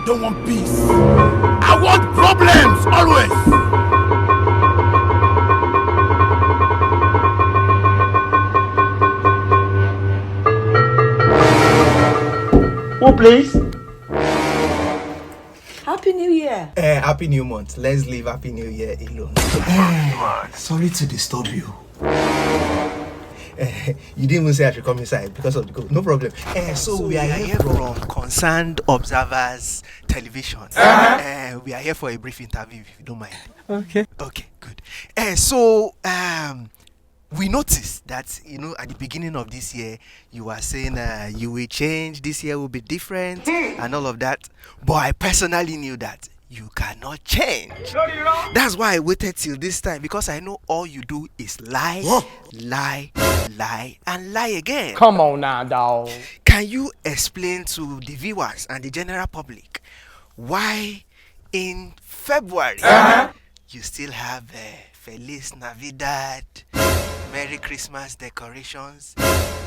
don't want peace. I want problems, always. Who please? Happy New Year. Happy New Month. Let's leave Happy New Year alone. Sorry to disturb you. You didn't even say I should come inside because of the code. No problem. So we are here from Concerned Observers Television. We are here for a brief interview, if you don't mind. Okay. Okay, good. So we noticed that, you know, at the beginning of this year, you were saying you will change, this year will be different, and all of that. But I personally knew that you cannot change. That's why I waited till this time, because I know all you do is lie, lie, lie, and lie again. Come on now, dog. Can you explain to the viewers and the general public why in February you still have Feliz Navidad, Merry Christmas decorations?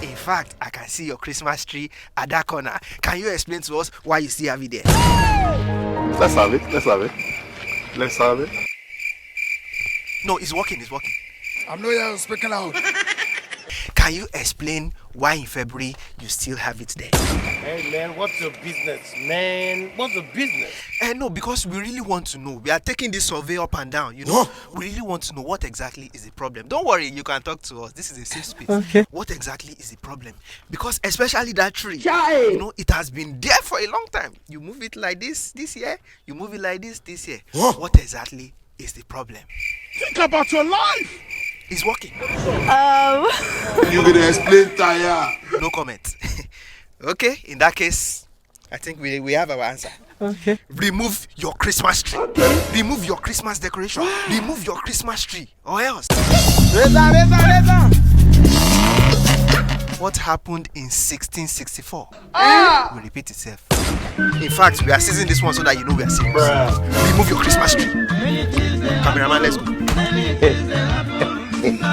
In fact, I can see your Christmas tree at that corner. Can you explain to us why you still have it there? Let's have it. Let's have it. No, it's working. I'm not here speaking out. Can you explain why in February you still have it there? Hey man, what's your business, man? What's the business? No, because we really want to know. We are taking this survey up and down, you know. We really want to know what exactly is the problem. Don't worry, you can talk to us. This is a safe space. Okay. What exactly is the problem? Because especially that tree, you know, it has been there for a long time. You move it like this year. You move it like this year. What exactly is the problem? Think about your life. It's working. You gonna explain, Taya? No comment. Okay, in that case, I think we have our answer. Okay. Remove your Christmas tree. Remove your Christmas decoration. Remove your Christmas tree, or else. What happened in 1664 will repeat itself. In fact, we are seizing this one so that you know we are serious. Remove your Christmas tree. Cameraman, let's go. Jesus,